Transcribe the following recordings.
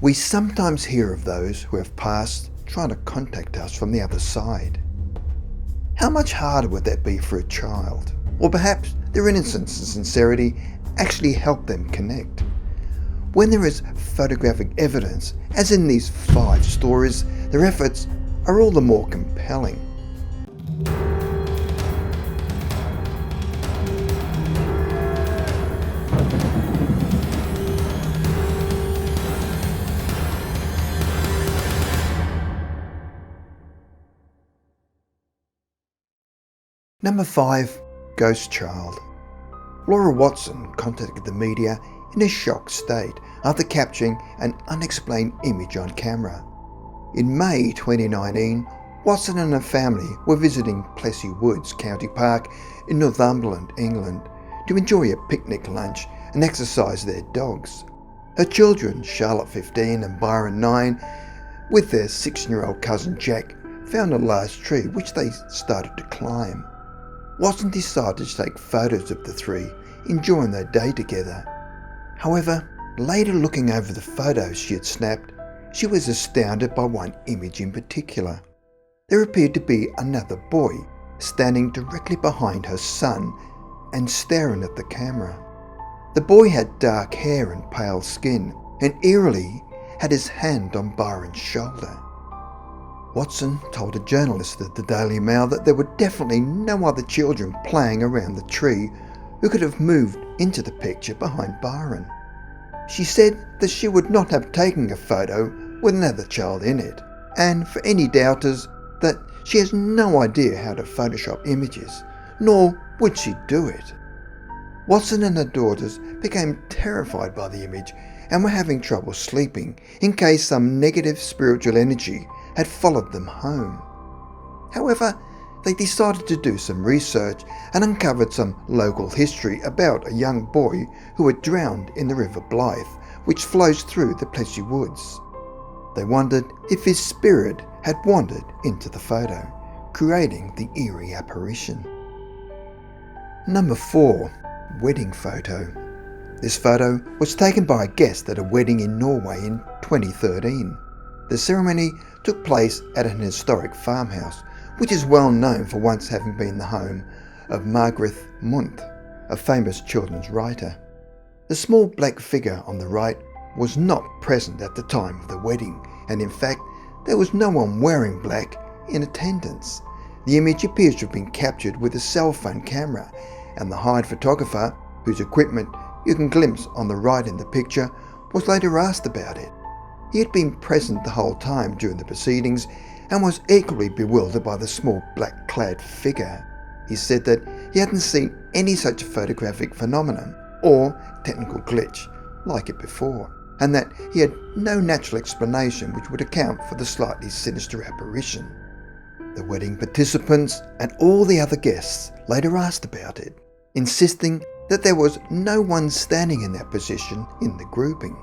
We sometimes hear of those who have passed trying to contact us from the other side. How much harder would that be for a child? Or perhaps their innocence and sincerity actually help them connect. When there is photographic evidence, as in these 5 stories, their efforts are all the more compelling. Number 5. Ghost Child. Laura Watson contacted the media in a shocked state after capturing an unexplained image on camera. In May 2019, Watson and her family were visiting Plessy Woods County Park in Northumberland, England, to enjoy a picnic lunch and exercise their dogs. Her children, Charlotte 15 and Byron 9, with their 16-year-old cousin Jack, found a large tree which they started to climb. Watson decided to take photos of the 3, enjoying their day together. However, later looking over the photos she had snapped, she was astounded by one image in particular. There appeared to be another boy standing directly behind her son and staring at the camera. The boy had dark hair and pale skin, and eerily had his hand on Byron's shoulder. Watson told a journalist at the Daily Mail that there were definitely no other children playing around the tree who could have moved into the picture behind Byron. She said that she would not have taken a photo with another child in it, and for any doubters, that she has no idea how to Photoshop images, nor would she do it. Watson and her daughters became terrified by the image and were having trouble sleeping in case some negative spiritual energy had followed them home. However, they decided to do some research and uncovered some local history about a young boy who had drowned in the River Blythe, which flows through the Plessy Woods. They wondered if his spirit had wandered into the photo, creating the eerie apparition. Number 4. Wedding Photo. This photo was taken by a guest at a wedding in Norway in 2013. The ceremony took place at an historic farmhouse, which is well known for once having been the home of Margaret Mundt, a famous children's writer. The small black figure on the right was not present at the time of the wedding, and in fact, there was no one wearing black in attendance. The image appears to have been captured with a cell phone camera, and the hired photographer, whose equipment you can glimpse on the right in the picture, was later asked about it. He had been present the whole time during the proceedings and was equally bewildered by the small black-clad figure. He said that he hadn't seen any such photographic phenomenon or technical glitch like it before, and that he had no natural explanation which would account for the slightly sinister apparition. The wedding participants and all the other guests later asked about it, insisting that there was no one standing in that position in the grouping.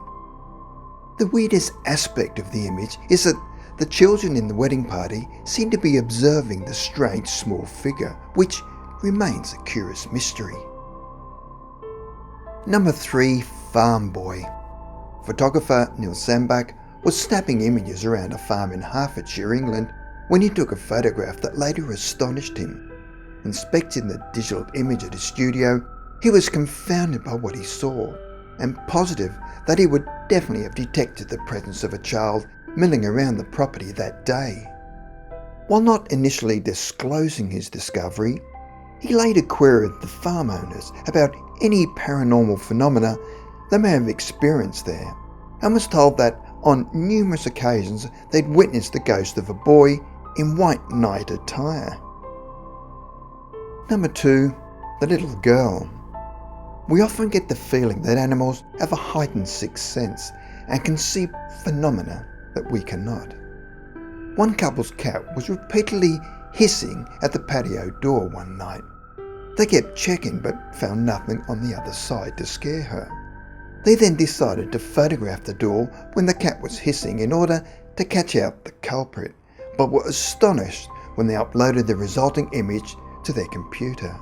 The weirdest aspect of the image is that the children in the wedding party seem to be observing the strange small figure, which remains a curious mystery. Number 3. Farm Boy. Photographer Neil Sambach was snapping images around a farm in Hertfordshire, England, when he took a photograph that later astonished him. Inspecting the digital image at his studio, he was confounded by what he saw, and positive that he would definitely have detected the presence of a child milling around the property that day. While not initially disclosing his discovery, he later queried the farm owners about any paranormal phenomena they may have experienced there, and was told that on numerous occasions they'd witnessed the ghost of a boy in white night attire. Number 2. The Little Girl. We often get the feeling that animals have a heightened sixth sense and can see phenomena that we cannot. One couple's cat was repeatedly hissing at the patio door one night. They kept checking but found nothing on the other side to scare her. They then decided to photograph the door when the cat was hissing in order to catch out the culprit, but were astonished when they uploaded the resulting image to their computer.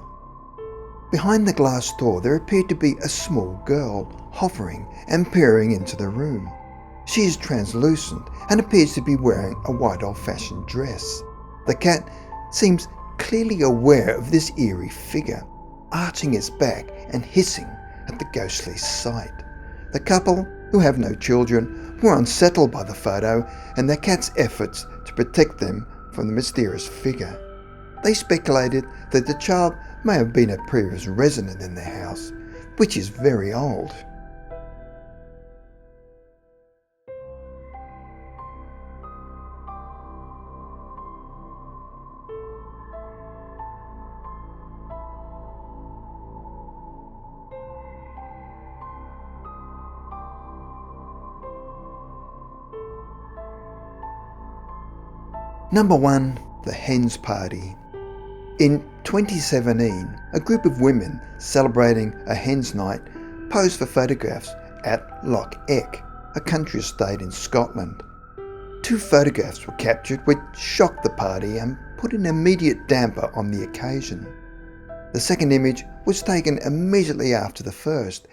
Behind the glass door there appeared to be a small girl hovering and peering into the room. She is translucent and appears to be wearing a white old-fashioned dress. The cat seems clearly aware of this eerie figure, arching its back and hissing at the ghostly sight. The couple, who have no children, were unsettled by the photo and their cat's efforts to protect them from the mysterious figure. They speculated that the child may have been a previous resident in their house, which is very old. Number 1. The Hens Party. In 2017, a group of women celebrating a hens night posed for photographs at Loch Eck, a country estate in Scotland. 2 photographs were captured which shocked the party and put an immediate damper on the occasion. The second image was taken immediately after the first,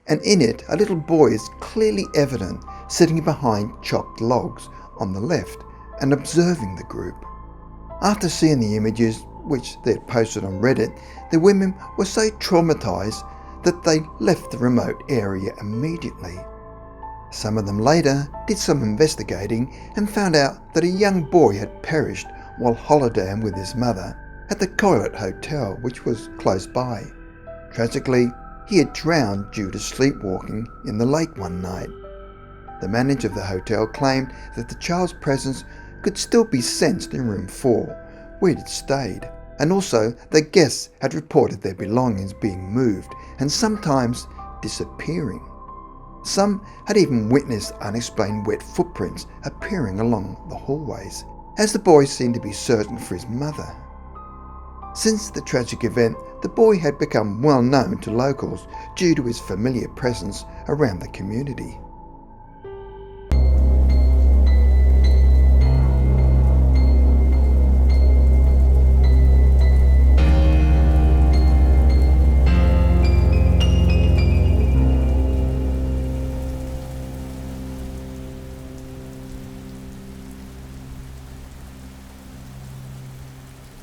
and in it a little boy is clearly evident sitting behind chopped logs on the left and observing the group. After seeing the images, which they had posted on Reddit, the women were so traumatized that they left the remote area immediately. Some of them later did some investigating and found out that a young boy had perished while holidaying with his mother at the Coilet Hotel, which was close by. Tragically, he had drowned due to sleepwalking in the lake one night. The manager of the hotel claimed that the child's presence could still be sensed in room 4, where it had stayed, and also that guests had reported their belongings being moved and sometimes disappearing. Some had even witnessed unexplained wet footprints appearing along the hallways, as the boy seemed to be searching for his mother. Since the tragic event, the boy had become well known to locals due to his familiar presence around the community.